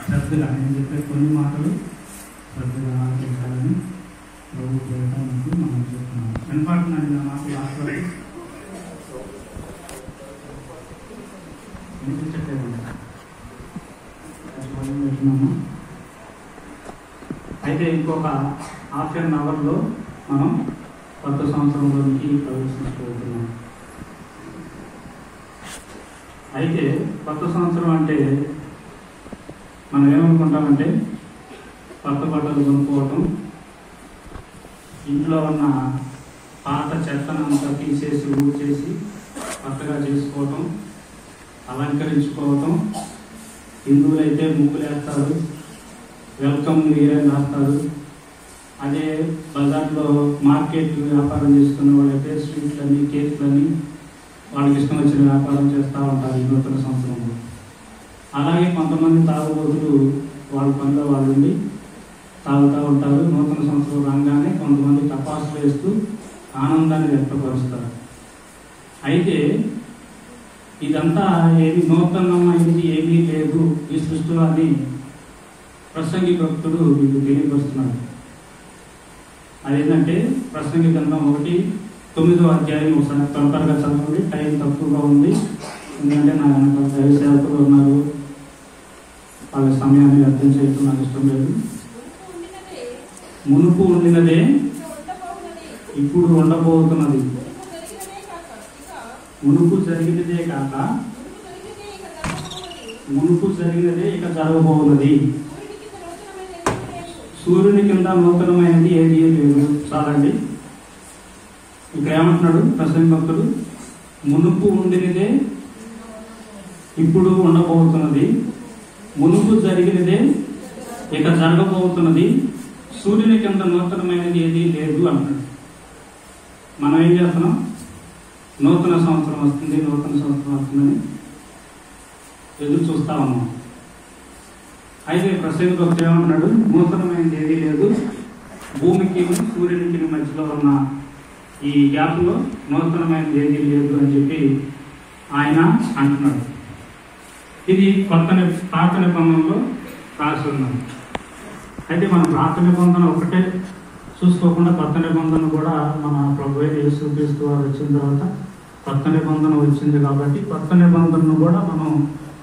శ్రద్ధగా నేను చెప్పే కొన్ని మాటలు శ్రద్ధగా ఆలోచించాలని ప్రభు చేయడానికి మనం చెప్తున్నాం. వెనపాటున్నాను నా మాటలు ఆశ్రయి వినిపించట్లేదండి. పెట్టున్నాము. అయితే ఇంకొక హాఫ్ అన్ అవర్లో మనం కొత్త సంవత్సరంలోనికి ప్రవేశించుకుంటున్నాం. అయితే కొత్త సంవత్సరం అంటే మనం ఏమనుకుంటామంటే కొత్త బట్టలు కొనుక్కోవటం, ఇంట్లో ఉన్న పాత చెత్తనంతా తీసేసి ఊడ్చేసి కొత్తగా చేసుకోవటం, అలంకరించుకోవటం. హిందువులైతే ముగ్గులు వేస్తారు, వెల్కమ్ ఇయర్ రాస్తారు. అదే బజార్లో మార్కెట్ వ్యాపారం చేసుకున్న వాళ్ళైతే స్వీట్లని, కేక్లని వాళ్ళకి ఇష్టం వచ్చిన వ్యాపారం చేస్తూ ఉంటారు ఈ నూతన సంవత్సరంలో. అలాగే కొంతమంది తాగుబోతులు వాళ్ళ పనిలో వాళ్ళు ఉండి తాగుతూ ఉంటారు. నూతన సంవత్సరం రాగానే కొంతమంది టపాసులు వేస్తూ ఆనందాన్ని వ్యక్తపరుస్తారు. అయితే ఇదంతా ఏమి నూతనమైనది ఏమీ లేదు ఈ సృష్టిలో అని ప్రసంగి భక్తుడు మీకు తెలియపరుస్తున్నాడు. అదేంటంటే ప్రసంగి గ్రంథం 1:9 అధ్యాయం ఒకసారి త్వరగా చదవండి. టైం తక్కువగా ఉంది, ఎందుకంటే నా వెనక దైవ సేవకులు ఉన్నారు, వాళ్ళ సమయాన్ని వ్యర్థం చేయడం నాకు ఇష్టం లేదు. మునుపు ఉండినదే ఇప్పుడు ఉండబోతున్నది, మునుపు జరిగినదే కాక మునుపు జరిగినదే ఇక జరగబోతున్నది. సూర్యుని కింద నూతనమైనది ఏది లేదు. చాలండి. ఇక్కడ ఏమంటున్నాడు ప్రసంగి భక్తుడు? మునుపు ఉండినదే ఇప్పుడు ఉండబోతున్నది, మునుపు జరిగినదే ఇక జరగబోతున్నది, సూర్యుని కింద నూతనమైనది ఏది లేదు అంటాడు. మనం ఏం చేస్తున్నాం? నూతన సంవత్సరం వస్తుంది, నూతన సంవత్సరం వస్తుందని ఎదురు చూస్తా ఉన్నాం. అయితే ప్రసంగి భక్తుడు ఏమంటున్నాడు? నూతనమైనది ఏది లేదు, భూమికి సూర్యునికి మధ్యలో ఉన్న ఈ గ్యాప్లో నూతనమైనది ఏది లేదు అని చెప్పి ఆయన అంటున్నాడు. ఇది పాత నిబంధనలో రాసి ఉన్నది. అయితే మనం పాత నిబంధన ఒకటే చూసుకోకుండా కొత్త నిబంధన కూడా మన ప్రభు యేసుక్రీస్తు వారు వచ్చిన తర్వాత కొత్త నిబంధన వచ్చింది కాబట్టి కొత్త నిబంధనను కూడా మనం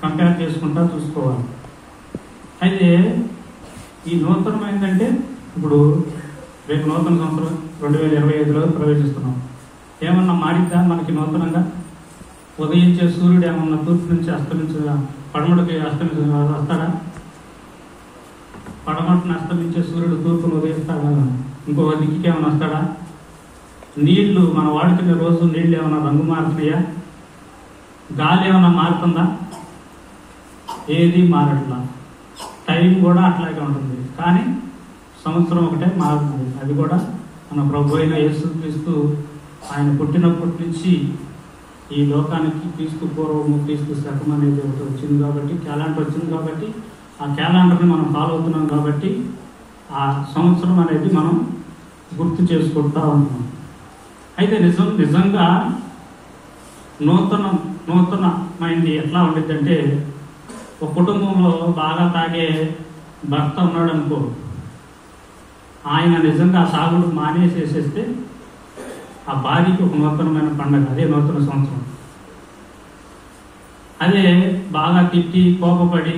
కంపేర్ చేసుకుంటా చూసుకోవాలి. అయితే ఈ నూతనమైందంటే ఇప్పుడు రేపు నూతన సంవత్సరం 2025లో ప్రవేశిస్తున్నాం. ఏమన్నా మారిద్దా మనకి నూతనంగా? ఉదయించే సూర్యుడు ఏమన్నా తూర్పు నుంచి పడమటికి వస్తాడా? పడమటిని అస్తమించే సూర్యుడు తూర్పును ఉదయిస్తాడా? ఇంకో దిక్కి ఏమైనా వస్తాడా? నీళ్లు మనం వాడుకునే రోజు నీళ్ళు ఏమైనా రంగు మారుతున్నాయా? గాలి ఏమైనా మారుతుందా? ఏది మారట్లా. టైం కూడా అట్లాగే ఉంటుంది, కానీ సంవత్సరం ఒకటే మారుతుంది. అది కూడా మన ప్రభు అయిన యేసుక్రీస్తు ఆయన పుట్టినప్పటి నుంచి ఈ లోకానికి క్రీస్తు పూర్వము క్రీస్తు శకం అనేది ఒకటి వచ్చింది కాబట్టి, క్యాలెండర్ వచ్చింది కాబట్టి, ఆ క్యాలెండర్ని మనం ఫాలో అవుతున్నాం కాబట్టి ఆ సంవత్సరం అనేది మనం గుర్తు చేసుకుంటూ ఉంటున్నాం. అయితే నిజంగా నూతనమైంది ఎట్లా ఉండిద్దంటే, ఒక కుటుంబంలో బాగా తాగే భర్త ఉన్నాడు అనుకో, ఆయన నిజంగా సాగుడు మానేసేసేస్తే ఆ భార్యకి ఒక నూతనమైన పండుగ, అదే నూతన సంవత్సరం. అదే బాగా తిట్టి కోపపడి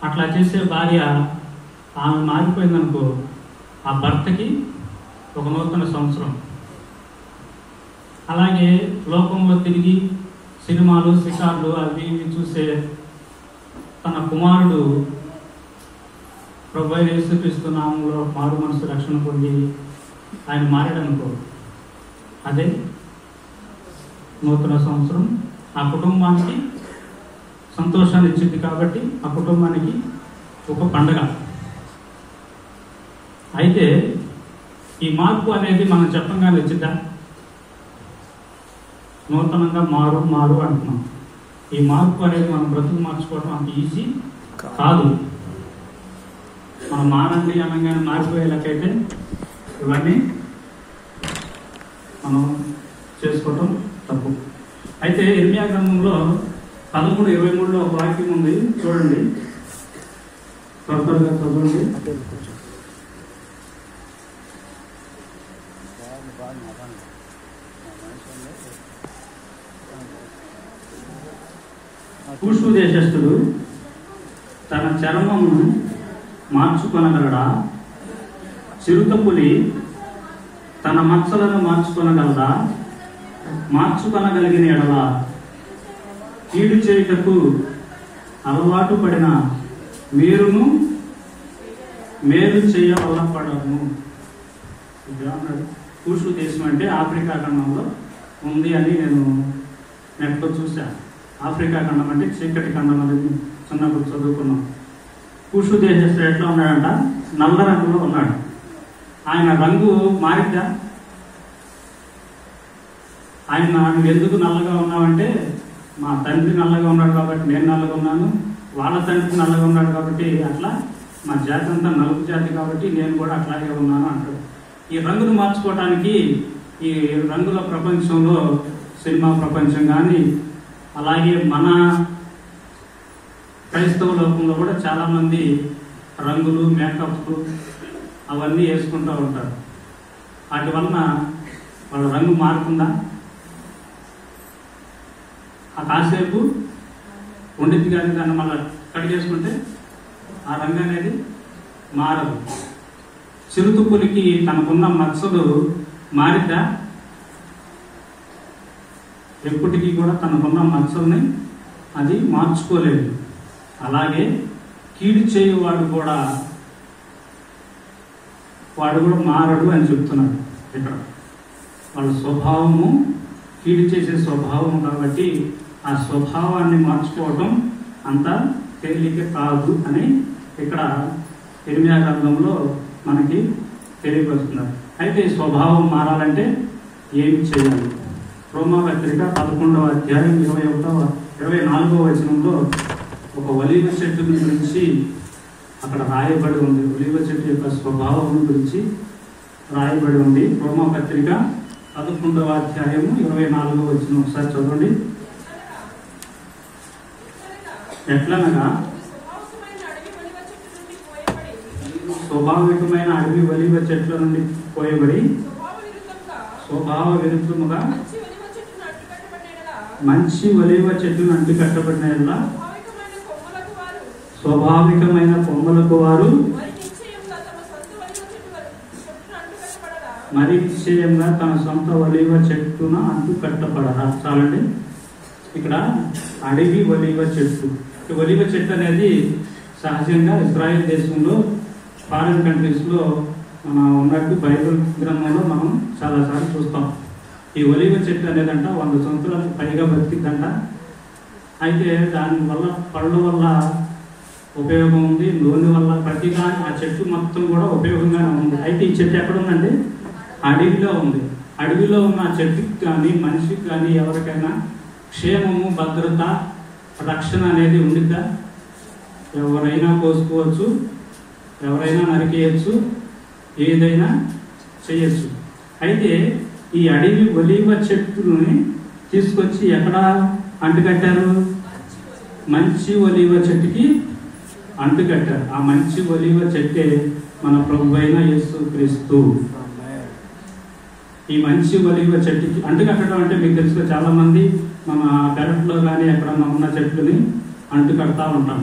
అట్లా చేసే భార్య ఆమె మారిపోయిందనుకో, ఆ భర్తకి ఒక నూతన సంవత్సరం. అలాగే లోకంలో తిరిగి సినిమాలు షికార్లు అవి ఇవి చూసే తన కుమారుడు ప్రభు యేసుక్రీస్తు నామంలో మారు మనసు రక్షణ పొంది ఆయన మారాడనుకో, అదే నూతన సంవత్సరం. ఆ కుటుంబానికి సంతోషాన్ని ఇచ్చింది కాబట్టి ఆ కుటుంబానికి ఒక పండగ. అయితే ఈ మార్పు అనేది మనం చెప్పంగానే వచ్చిద్దా? నూతనంగా మారు అంటున్నాం. ఈ మార్పు అనేది మనం బ్రతుకు మార్చుకోవడం అంత ఈజీ కాదు. మనం మారండి అనగానే మారిపోయేలాకైతే ఇవన్నీ మనం చేసుకోవటం తప్పు. అయితే ఇర్మియా గ్రంథంలో 13:23లో ఒక వాక్యం ఉంది, చూడండి, త్వరగా చదవండి. కూషు దేశస్థుడు తన చర్మమును మార్చుకొనగలడా? చిరుతపులి తన మచ్చలను మార్చుకొనగలదా? మార్చుకొనగలిగిన ఎడల కీడు చేయుటకు అలవాటు పడిన మీరును మేలు చేయవలపడము. కూషు దేశం అంటే ఆఫ్రికా ఖండంలో ఉంది అని నేను నెట్లో చూశాను. ఆఫ్రికా ఖండం అంటే చీకటి ఖండం అనేది చిన్నప్పుడు చదువుకున్నాం. కూషు దేశస్థుడు ఎట్లా ఉన్నాడంట? నల్ల రంగులో ఉన్నాడు. ఆయన రంగు మారిద్దా? ఆయన నువ్వు ఎందుకు నల్లగా ఉన్నావంటే, మా తండ్రి నల్లగా ఉన్నాడు కాబట్టి నేను నల్లగా ఉన్నాను, వాళ్ళ తండ్రి నల్లగా ఉన్నాడు కాబట్టి అట్లా మా జాతి అంతా నలుగు జాతి కాబట్టి నేను కూడా అట్లాగే ఉన్నాను అంటాడు. ఈ రంగును మార్చుకోవడానికి ఈ రంగుల ప్రపంచంలో సినిమా ప్రపంచం కానీ, అలాగే మన క్రైస్తవ లోకంలో కూడా చాలామంది రంగులు, మేకప్లు అవన్నీ వేసుకుంటూ ఉంటారు. వాటి వలన వాళ్ళ రంగు మారుతుందా? ఆ కాసేపు ఉండిద్ది కానీ దాన్ని మళ్ళీ కడిగేసుకుంటే ఆ రంగు అనేది మారదు. చిరుతుపులికి తనకున్న మచ్చలు మారిద్దా? ఎప్పటికీ కూడా తనకున్న మచ్చల్ని అది మార్చుకోలేదు. అలాగే కీడు చేయువాడు కూడా మారడు అని చెప్తున్నాడు ఇక్కడ. వాళ్ళ స్వభావము కీడు చేసే స్వభావం కాబట్టి ఆ స్వభావాన్ని మార్చుకోవడం అంత తేలిక కాదు అని ఇక్కడ ఇర్మియా గ్రంథంలో మనకి తెలియపరుస్తున్నారు. అయితే స్వభావం మారాలంటే ఏం చేయాలి? రోమాపత్రిక 11వ అధ్యాయం 24వ వచనంలో ఒక ఒలీవ చెట్టు గురించి అక్కడ రాయబడి ఉంది. ఒలీవ చెట్టు యొక్క స్వభావం గురించి రాయబడి ఉంది. రోమాపత్రిక 11వ అధ్యాయము 24వ వచనం ఒకసారి చదవండి. ఎట్లనగా స్వాభావికమైన అడవి ఒలీవ చెట్ల నుండి పోయబడి స్వభావ విరుద్ధముగా మంచి ఒలీవ చెట్టును అంటి కట్టబడిన స్వాభావికమైన కొమ్మలకు వారు మరి నిశ్చయంగా తన సొంత ఒలీవ చెట్టున అంటు కట్టబడరా. చాలండి. ఇక్కడ అడవి ఒలీవ చెట్టు. ఈ ఒలీవ చెట్టు అనేది సహజంగా ఇజ్రాయెల్ దేశంలో, ఫారిన్ కంట్రీస్లో మనం ఉన్నట్టు బైబిల్ గ్రంథంలో మనం చాలాసార్లు చూస్తాం. ఈ ఒలీవ చెట్టు అనేదంట 100 సంవత్సరాలకు పైగా బతికిద్దంట. అయితే దాని వల్ల పళ్ళ వల్ల ఉపయోగం ఉంది, నూనె వల్ల ప్రతిగా ఆ చెట్టు మొత్తం కూడా ఉపయోగంగానే ఉంది. అయితే ఈ చెట్టు ఎక్కడ ఉందండి? అడవిలో ఉంది. అడవిలో ఉన్న చెట్టుకి కానీ మనిషికి కానీ ఎవరికైనా క్షేమము, భద్రత, రక్షణ అనేది ఉండిద్దా? ఎవరైనా కోసుకోవచ్చు, ఎవరైనా నరికేయచ్చు, ఏదైనా చేయొచ్చు. అయితే ఈ అడవి ఒలీవ చెట్టుని తీసుకొచ్చి ఎక్కడ అంటుకట్టారు? మంచి ఒలీవ చెట్టుకి అంటుకట్టారు. ఆ మంచి ఒలీవ చెట్టే మన ప్రభు అయిన యేసుక్రీస్తు. ఈ మంచి ఒలీవ చెట్టుకి అంటుకట్టడం అంటే మీకు తెలుసు, చాలా మంది మన పెరట్లో కానీ ఎక్కడన్నా ఉన్న చెట్లని అంటుకడతా ఉంటాం.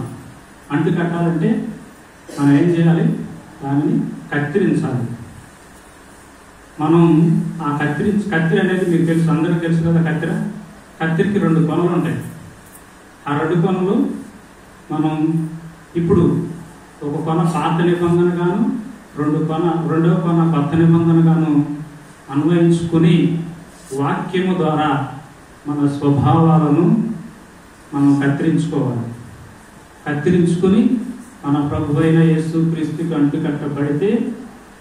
అంటుకట్టాలంటే మనం ఏం చేయాలి? దానిని కత్తిరించాలి. మనం ఆ కత్తిరి అనేది మీకు తెలుసు, అందరికీ తెలుసు కదా. కత్తిరికి 2 కొనలు ఉంటాయి. ఆ 2 కొనలు మనం ఇప్పుడు ఒక కొన పాత నిబంధన గాను, రెండవ కొన కొత్త నిబంధన గాను అన్వయించుకుని వాక్యము ద్వారా మన స్వభావాలను మనం కత్తిరించుకుని మన ప్రభు అయిన యేసుక్రీస్తుకి అంటుకట్టబడితే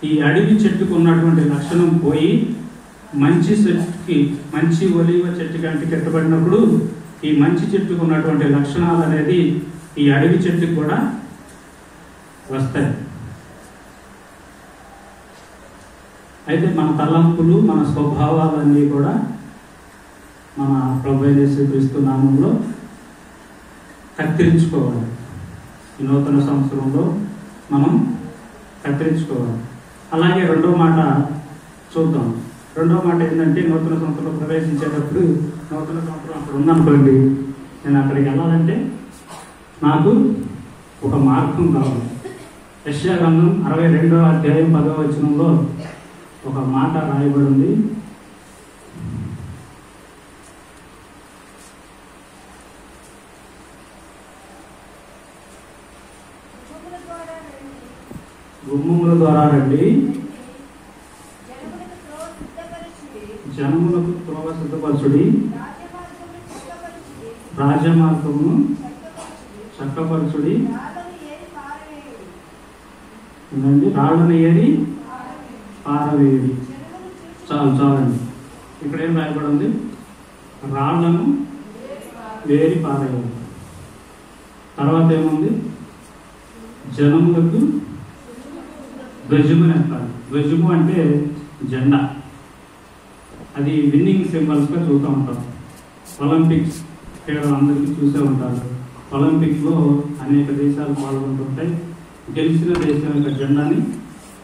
ఈ అడవి చెట్టుకు ఉన్నటువంటి లక్షణం పోయి మంచి చెట్టుకి, మంచి ఒలీవ చెట్టుకి అంటుకట్టబడినప్పుడు ఈ మంచి చెట్టుకు ఉన్నటువంటి లక్షణాలు అనేది ఈ అడవి చెట్టుకు కూడా వస్తాయి. అయితే మన తలంపులు, మన స్వభావాలన్నీ కూడా మన ప్రభువైన యేసుక్రీస్తు నామంలో కత్తిరించుకోవాలి. ఈ నూతన సంవత్సరంలో మనం కత్తిరించుకోవాలి. అలాగే రెండో మాట చూద్దాం. రెండో మాట ఏంటంటే, నూతన సంవత్సరంలో ప్రవేశించేటప్పుడు, నూతన సంవత్సరం అక్కడ ఉందనుకోండి, నేను అక్కడికి వెళ్ళాలంటే నాకు ఒక మార్గం కావాలి. యెషయా గ్రంథం 62వ అధ్యాయం 10వ వచనంలో ఒక మాట రాయబడి ఉంది. గుమ్మముల ద్వారా రండి, జనములకు త్రోవ సిద్ధపరచుడి, రాజమార్గమును చక్కపరచుడి, రాళ్ళను ఏరి పారవేయుడి. చాలండి. ఇక్కడ ఏం రాయబడి ఉంది? రాళ్లను వేరి పారేయాలి. తర్వాత ఏముంది? జనములకు ధ్వజమును ఎత్తాలి. ధ్వజము అంటే జెండా. అది విన్నింగ్ సింబల్స్గా చూస్తూ ఉంటాం. ఒలింపిక్స్ క్రీడలు అందరికీ చూసే ఉంటారు. ఒలింపిక్లో అనేక దేశాలు పాల్గొంటుంటాయి. గెలిచిన దేశం యొక్క జెండాని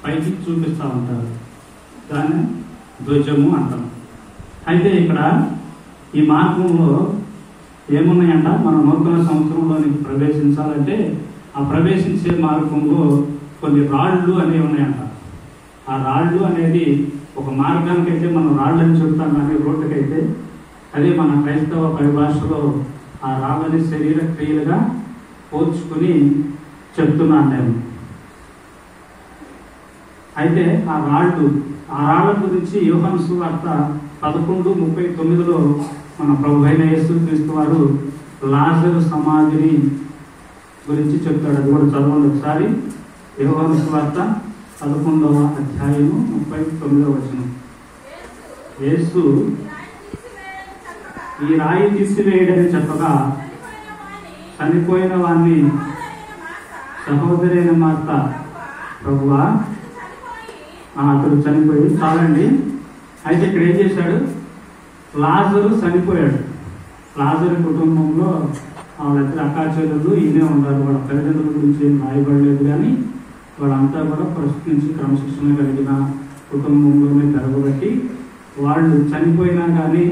పైకి చూపిస్తూ ఉంటారు. దాన్ని ధ్వజము అంటాం. అయితే ఇక్కడ ఈ మార్గంలో ఏమున్నాయంట? మన నూతన సంవత్సరంలోనికి ప్రవేశించాలంటే ఆ ప్రవేశించే మార్గంలో కొన్ని రాళ్ళు అనేవి ఉన్నాయంట. ఆ రాళ్ళు అనేది ఒక మార్గానికైతే మనం రాళ్ళని చెప్తాం, కానీ రోడ్డుకైతే అదే మన క్రైస్తవ పరిభాషలో ఆ రాళ్ళని శరీర క్రియలుగా పోల్చుకుని చెప్తున్నాను నేను. అయితే ఆ రాళ్ళ గురించి యోహాను సువార్త 11:39లో మన ప్రభువైన యేసుక్రీస్తు వారు లాజరు సమాధిని గురించి చెప్తాడు. అది కూడా చదవండి ఒకసారి. యోహాను సువార్త 11వ అధ్యాయము 39వ వచనం. యేసు ఈ రాయి తీసివేయడని చెప్పగా చనిపోయిన వాణ్ణి సహోదరైన మార్త, ప్రభువా అతడు చనిపోయి చాలండి. అయితే ఇక్కడ ఏం చేశాడు? లాజరు చనిపోయాడు. లాజరు కుటుంబంలో వాళ్ళిద్దరు అక్కాచెల్లెళ్ళు ఈయనే ఉన్నారు. వాళ్ళ తల్లిదండ్రుల గురించి ఏం రాయబడలేదు, కానీ వాళ్ళంతా కూడా ఫస్ట్ నుంచి క్రమశిక్షణ కలిగిన కుటుంబంలోనే పెరగబట్టి వాళ్ళు చనిపోయినా కానీ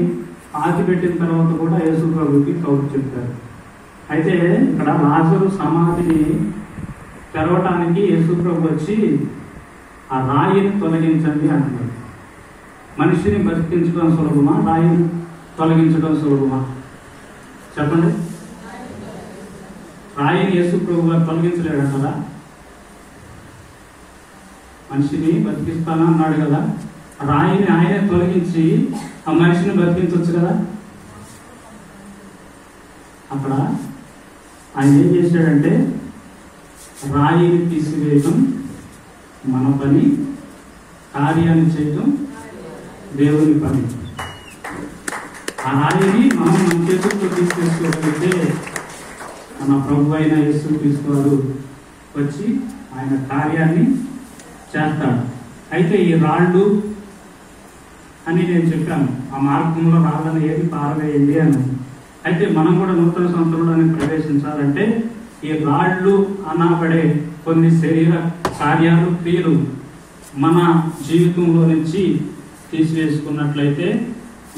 పాతి పెట్టిన తర్వాత కూడా యేసు ప్రభుకి కౌలు చెప్పారు. అయితే ఇక్కడ లాజరు సమాధిని తెరవటానికి యేసు ప్రభు వచ్చి ఆ రాయిని తొలగించండి అంటున్నారు. మనిషిని బతికించడం సులభమా? రాయిని తొలగించడం సులభమా? చెప్పండి. రాయిని యేసు ప్రభు గారు తొలగించలేడు కదా. మనిషిని బతికిస్తానా అన్నాడు కదా. రాయిని ఆయనే తొలగించి ఆ మనిషిని బతికించవచ్చు కదా. అక్కడ ఆయన ఏం చేశాడంటే, రాయిని తీసివేయటం మన పని, కార్యాన్ని చేయటం దేవుని పని. ఆ రాయిని మనం మన చేతులతో తీసుకెసుకోగలిగితే మన ప్రభు అయిన యేసుక్రీస్తు వారు వచ్చి ఆయన కార్యాన్ని చేస్తాడు. అయితే ఈ రాళ్ళు అని నేను చెప్పాను, ఆ మార్గంలో రాళ్ళని ఏది పారవేయండి అని. అయితే మనం కూడా నూతన సంవత్సరంలోనే ప్రవేశించాలంటే ఈ రాళ్ళు అనబడే కొన్ని శరీర కార్యాలు, క్రియలు మన జీవితంలో నుంచి తీసివేసుకున్నట్లయితే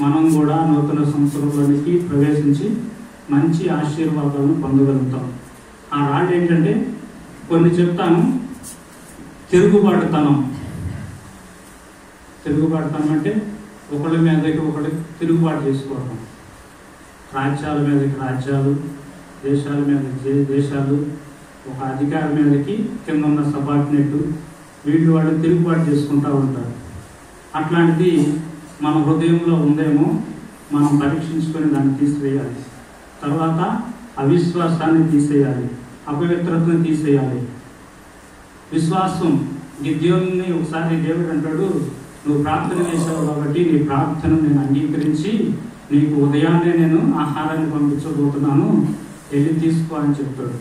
మనం కూడా నూతన సంవత్సరంలోనికి ప్రవేశించి మంచి ఆశీర్వాదాలను పొందగలుగుతాం. ఆ రాళ్ళు ఏంటంటే కొన్ని చెప్తాను. తిరుగుబాటుతనం అంటే ఒకళ్ళ మీదకి ఒకటి తిరుగుబాటు చేసుకోవడం. రాజ్యాల మీదకి రాజ్యాలు, దేశాల మీదకి దేశాలు, ఒక అధికారి మీదకి కింద ఉన్న సబార్డినేట్, వాళ్ళు తిరుగుబాటు చేసుకుంటూ ఉంటారు. అట్లాంటిది మన హృదయంలో ఉందేమో మనం పరీక్షించుకొని దాన్ని తీసివేయాలి. తర్వాత అవిశ్వాసాన్ని తీసేయాలి, అపవిత్రతను తీసేయాలి. విశ్వాసం, గిద్యోనుని ఒకసారి దేవుడు అంటాడు, నువ్వు ప్రార్థన చేసావు కాబట్టి నీ ప్రార్థన నేను అంగీకరించి నీకు ఉదయాన్నే నేను ఆహారాన్ని పంపించబోతున్నాను, వెళ్ళి తీసుకో అని చెప్తాడు.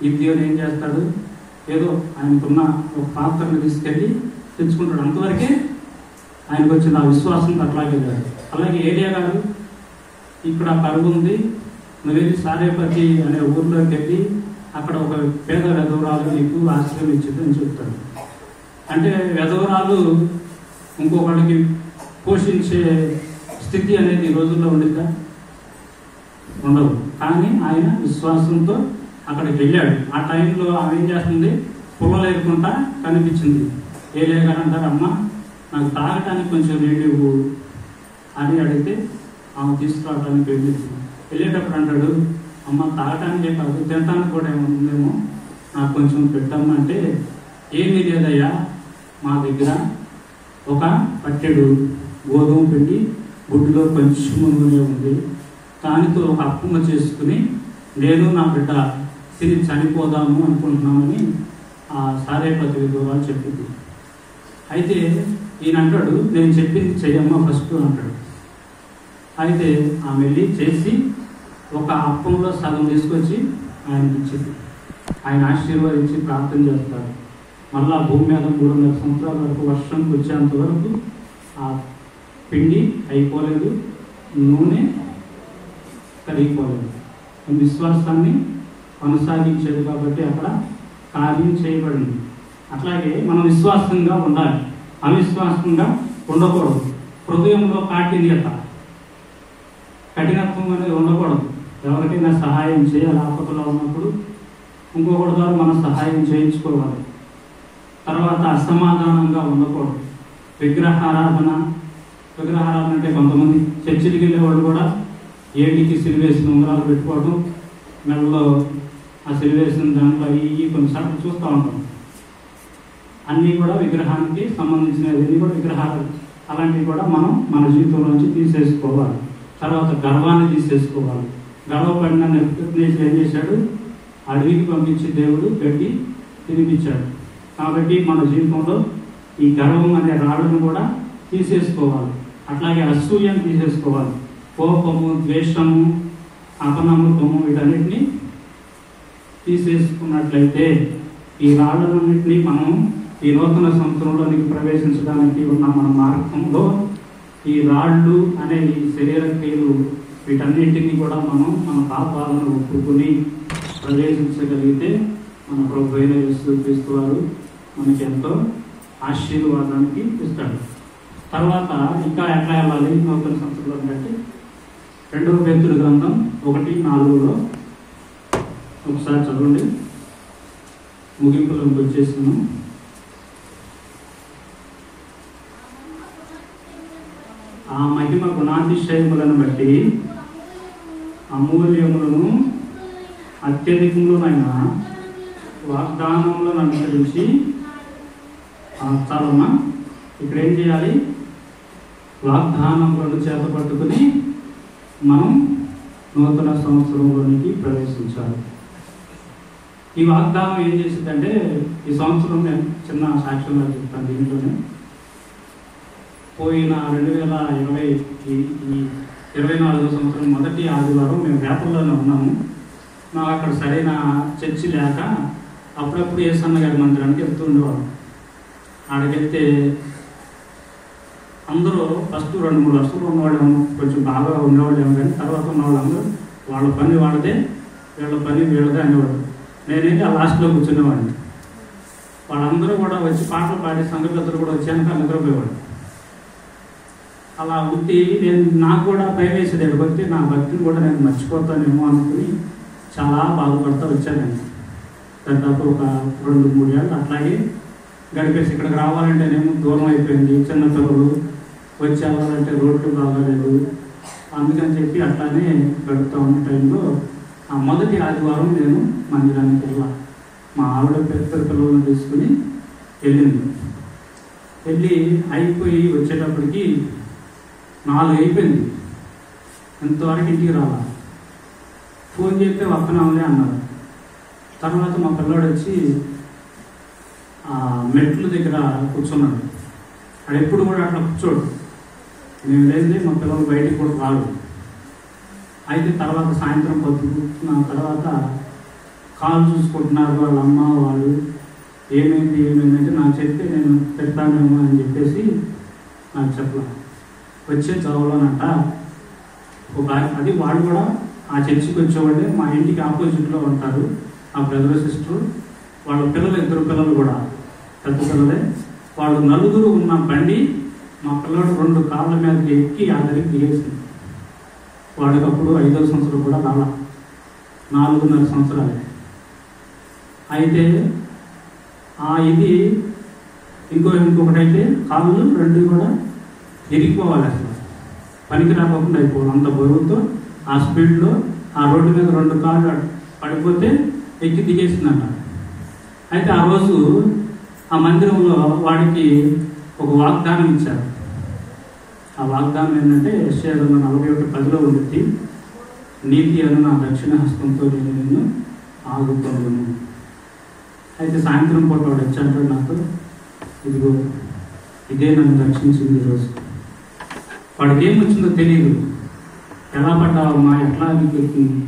గిద్యోను ఏం చేస్తాడు? ఏదో ఆయనకున్న ఒక పాత్రను తీసుకెళ్ళి తెచ్చుకుంటాడు. అంతవరకే ఆయనకు వచ్చిన ఆ విశ్వాసం అట్లాగే కాదు. అలాగే ఏలియా గారు ఇక్కడ కరువు ఉంది, నువ్వు వెళ్ళి సారేపతి అనే ఊర్లోకి వెళ్ళి అక్కడ ఒక పేద వెధవరాలు నీకు ఆశ్రయం ఇచ్చిందని చెప్తాడు. అంటే వెధవరాలు ఇంకొకళ్ళకి పోషించే స్థితి అనేది ఈ రోజుల్లో ఉండిద్దా? ఉండదు. కానీ ఆయన విశ్వాసంతో అక్కడికి వెళ్ళాడు. ఆ టైంలో ఆమె ఏం చేస్తుంది, పుల్లలేకుండా కనిపించింది. ఏలే గారు అంటారు, అమ్మ నాకు తాగటానికి కొంచెం నీళ్ళు అని అడిగితే ఆమె తీసుకురావడానికి వెళ్ళింది. వెళ్ళేటప్పుడు అంటాడు, అమ్మ తాగటానికే కాదు తినటానికి కూడా ఏముందేమో నాకు కొంచెం పెట్టమ్మా అంటే, ఏమీ లేదయ్యా, మా దగ్గర ఒక పట్టెడు గోధుమ పిండి గుడ్డులో కొంచెం నూనె ఉంది, దానితో ఒక అప్పమ్మ చేసుకుని నేను నా బిడ్డ తిని చనిపోదాము అనుకుంటున్నామని ఆ సారేపతి విధవ చెప్పింది. అయితే ఈయన అంటాడు, నేను చెప్పింది చెయ్యమ్మా ఫస్ట్ అంటాడు. అయితే ఆమె వెళ్ళి చేసి ఒక అప్పంలో సగం తీసుకొచ్చి ఆయనకి ఇచ్చింది. ఆయన ఆశీర్వదించి ప్రార్థన చేస్తారు. మళ్ళా భూమి మీద 300 సంవత్సరాల వరకు వర్షం వచ్చేంత వరకు ఆ పిండి అయిపోలేదు, నూనె కరిగిపోలేదు. విశ్వాసాన్ని కొనసాగించేది కాబట్టి అక్కడ కార్యం చేయబడింది. అట్లాగే మనం విశ్వాసంగా ఉండాలి, అవిశ్వాసంగా ఉండకూడదు. హృదయంలో కఠినత్వం అనేది ఉండకూడదు. ఎవరికైనా సహాయం చేయాలి, ఆపదలో ఉన్నప్పుడు ఇంకొకటి ద్వారా మనం సహాయం చేయించుకోవాలి. తర్వాత అసమాధానంగా ఉండకూడదు. విగ్రహారాధన అంటే కొంతమంది చర్చికి వెళ్ళేవాళ్ళు కూడా ఏడికి సిలివేసిన ఉంగరాలు పెట్టుకోవడం, మెడలో ఆ సిలివేసిన దాంట్లో అవి కొన్నిసార్లు చూస్తూ ఉంటాం. అన్నీ కూడా విగ్రహానికి సంబంధించినవి కూడా విగ్రహాలు. అలాంటివి కూడా మనం మన జీవితంలోంచి తీసేసుకోవాలి. తర్వాత గర్వాన్ని తీసేసుకోవాలి. గర్వపడిన నెబుకద్నెజరు ఏం చేశాడు, అడవికి పంపించి దేవుడు గడ్డి తినిపించాడు. కాబట్టి మన జీవితంలో ఈ గర్వం అనే రాళ్ళను కూడా తీసేసుకోవాలి. అట్లాగే అసూయను తీసేసుకోవాలి. కోపము, ద్వేషము, అపనమ్మకము వీటన్నిటిని తీసేసుకున్నట్లయితే ఈ రాళ్ళన్నింటినీ మనం ఈ నూతన సంవత్సరంలోనికి ప్రవేశించడానికి ఉన్న మన మార్గంలో ఈ రాళ్ళు అనే ఈ శరీర క్రియలు వీటన్నింటినీ కూడా మనం మన పాపాలను ఒప్పుకుని ప్రవేశించగలిగితే మన ప్రభువైన యేసుక్రీస్తు వారు మనకి ఎంతో ఆశీర్వాదానికి ఇస్తాడు. తర్వాత ఇంకా ఎట్లా వెళ్ళాలి నూతన సంవత్సరంలో అంటే 2వ పేతురు గ్రంథం 1:4 ఒకసారి చదవండి. ముగింపులోకి వచ్చేసాను. ఆ మహిమ గుణాతిశయములను బట్టి అమూల్యములను అత్యధికములైన వాగ్దానములను అనుసరించి చాలమ్మా, ఇక్కడ ఏం చేయాలి, వాగ్దానములను చేతపట్టుకుని మనం నూతన సంవత్సరంలోనికి ప్రవేశించాలి. ఈ వాగ్దానం ఏం చేసిందంటే, ఈ సంవత్సరం నేను చిన్న సాక్ష్యంగా చెప్తాను. దీంట్లోనే పోయిన 2024 సంవత్సరం మొదటి ఆదివారం మేము వేపల్లోనే ఉన్నాము. నాకు అక్కడ సరైన చర్చి లేక అప్పుడప్పుడు యేసన్న గారి మందిరానికి వెళ్తూ ఉండేవాడు. ఆడికెళ్తే అందరూ ఫస్ట్ 2-3 వర్షాలు ఉన్నవాళ్ళు కొంచెం బాగా ఉండేవాళ్ళు ఏమో, కానీ తర్వాత ఉన్నవాళ్ళందరూ వాళ్ళ పని వాళ్ళదే, వీళ్ళ పని వీళ్ళదే అనేవాడు. నేనైతే ఆ లాస్ట్లో కూర్చునేవాడిని. వాళ్ళందరూ కూడా వచ్చి పాటలు పాడే సంగతులందరూ కూడా వచ్చాక నిద్రపోయేవాడు. అలా ఉంటే నాకు కూడా భయం వేసేది, భక్తి నా భక్తిని కూడా నేను మర్చిపోతానేమో అనుకుని చాలా బాధపడతా వచ్చానండి. దాదాపు ఒక 2-3 ఏళ్ళు అట్లాగే గడిపేసి ఇక్కడికి రావాలంటేనేమో దూరం అయిపోయింది, చిన్నపిల్లలు వచ్చి అవ్వాలంటే రోడ్లు బాగాలేదు, అందుకని చెప్పి అట్లానే గడుపుతూ ఉన్న టైంలో ఆ మొదటి ఆదివారం నేను మందిరానికి వెళ్ళాను. మా ఆవిడ పెద్ద పిల్లలను తీసుకుని వెళ్ళింది. వెళ్ళి అయిపోయి వచ్చేటప్పటికి 4 అయిపోయింది. ఎంతవరకు ఇంటికి రాలా. ఫోన్ చేస్తే వస్తున్నాంలే అన్నారు. తర్వాత మా పిల్లాడు వచ్చి మెట్ల దగ్గర కూర్చున్నాడు. అది ఎప్పుడు కూడా అట్లా కూర్చోడు. మేము లేదే మా పిల్లలు బయటికి కూడా రాడు. అయితే తర్వాత సాయంత్రం పొద్దున్న తర్వాత కాల్ చూసుకుంటున్నారు వాళ్ళ అమ్మ వాళ్ళు. ఏమైందంటే నాకు చెప్తే నేను పెడతానేమో అని చెప్పేసి నాకు చెప్పాలి. వచ్చే చదవలోనంట అది వాళ్ళు కూడా ఆ చర్చికి వచ్చేవాళ్ళే. మా ఇంటికి ఆపోజిట్లో ఉంటారు ఆ బ్రదర్ సిస్టర్. వాళ్ళ పిల్లలు 2 పిల్లలు కూడా పెద్ద పిల్లలే. వాళ్ళు 4 ఉన్న బండి మా పిల్లడు 2 కార్ల మీదకి ఎక్కి ఆ దగ్గరికి దిగేసింది. వాడికి అప్పుడు 5వ సంవత్సరం కూడా రాలా, 4.5 సంవత్సరాలే. అయితే ఇది ఇంకొకటైతే కాళ్ళు 2 కూడా ఎరిగిపోవాలి, అసలు పనికి రాకుండా అయిపోవాలి. అంత బరువుతో ఆ స్పీడ్లో ఆ రోడ్డు మీద 2 కార్లు పడిపోతే ఎక్కి దిగేసిందంట. అయితే ఆ రోజు ఆ మందిరంలో వాడికి ఒక వాగ్దానం ఇచ్చారు. ఆ వాగ్దానం ఏంటంటే యెషయా 41:10 ఉంది, నీతి అను నా దక్షిణ హస్తంతో నేను నిన్ను ఆదుకోను. అయితే సాయంత్రం పూట వాడు వచ్చాడు నాతో, ఇదిగో ఇదే నన్ను రక్షించింది ఈరోజు. వాడికి ఏం వచ్చిందో తెలియదు. ఎలా పడ్డావమ్మా, ఎట్లా నీకు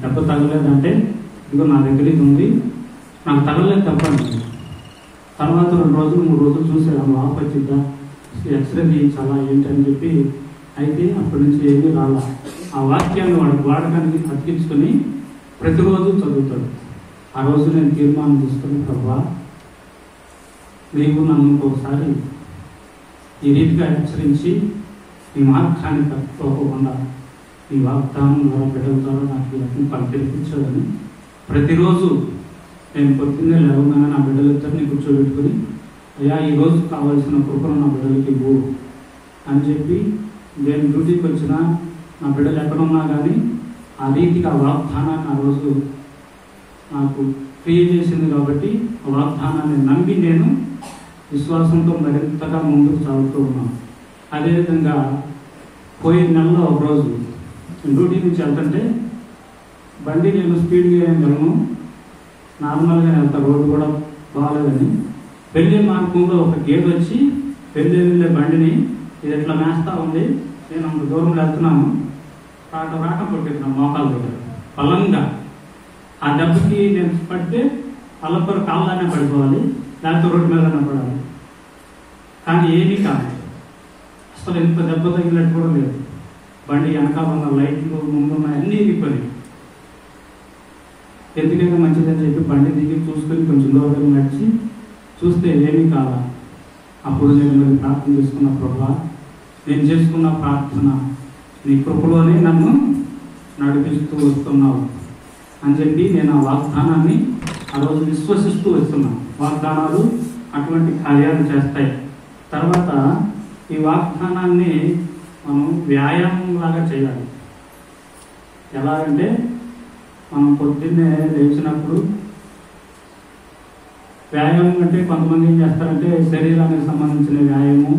దెబ్బ తగలేదంటే, ఇదిగో నా దగ్గర ఇది ఉంది, నాకు తగలేదు తప్పండి. తర్వాత 2 రోజులు 3 రోజులు చూసాడు, వాపు వచ్చిద్దా, ఎక్స్రే తీయించాలా ఏంటని చెప్పి. అయితే అప్పటి నుంచి ఏమీ రాలా. ఆ వాక్యాన్ని వాడికి వాడకానికి అతికించుకొని ప్రతిరోజు చదువుతాడు. ఆ రోజు నేను తీర్మానం తీసుకుని, ప్రభువా నీవు నన్ను ఒకసారి ఈ రీతిగా హెచ్చరించి నీ మార్గాన్ని తప్పుకోకుండా నీ వాగ్దానం ద్వారా బిడ్డల ద్వారా నాకు ఈ రకం కల్పించాలని ప్రతిరోజు నేను పొద్దున్నే లేవగానే నా బిడ్డలిద్దరిని కూర్చోబెట్టుకుని, అయ్యా ఈరోజు కావాల్సిన కృపను నా బిడ్డలకి ఇవ్వు అని చెప్పి, నేను డ్యూటీకి వచ్చినా నా బిడ్డలు ఎక్కడున్నా కానీ ఆ రీతిగా ఆ వాగ్దానాన్ని ఆ రోజు నాకు క్రియ చేసింది. కాబట్టి ఆ వాగ్దానాన్ని నమ్మి నేను విశ్వాసంతో మరింతగా ముందుకు సాగుతూ ఉన్నాను. అదేవిధంగా పోయిన నెలలో ఒకరోజు డ్యూటీ నుంచి వెళ్తుంటే బండి నేను స్పీడ్గా ఏం వెళ్ళను, నార్మల్గా వెళ్తా, రోడ్డు కూడా బాగాలేదని. వెళ్ళే మార్గంలో ఒక గేట్ వచ్చి వెళ్ళే బండిని ఇది ఎట్లా మేస్తా ఉంది. నేను అంత దూరం వెళ్తున్నాను, రాట కొట్టిన మోకాల దగ్గర బలంగా. ఆ దెబ్బకి నేను పడితే అల్లపరు కాళ్ళనే పడిపోవాలి, లేకపోతే రోడ్డు మీదనే పడాలి. కానీ ఏమీ కాదు, అసలు ఎంత దెబ్బ తగినట్టు కూడా లేదు. బండి వెనకాల ఉన్న లైట్లు ముందున్న అన్నీ ఇరిగిపోయి. ఎందుకైనా మంచిదని చెప్పి బండి దిగి చూసుకొని కొంచెం దూరం నడిచి చూస్తే ఏమీ కాదా. అప్పుడు నేను ప్రార్థన చేసుకున్న, ప్రభువా నేను చేసుకున్న ప్రార్థన నీ కృపలోనే నన్ను నడిపిస్తూ వస్తున్నావు అని చెప్పి నేను ఆ వాగ్దానాన్ని ఆ రోజు విశ్వసిస్తూ వస్తున్నాను. వాగ్దానాలు అటువంటి కార్యాలు చేస్తాయి. తర్వాత ఈ వాగ్దానాన్ని మనం వ్యాయామం లాగా చేయాలి. ఎలా అంటే మనం పొద్దున్నే లేచినప్పుడు వ్యాయామం అంటే కొంతమంది ఏం చేస్తారంటే శరీరానికి సంబంధించిన వ్యాయామం,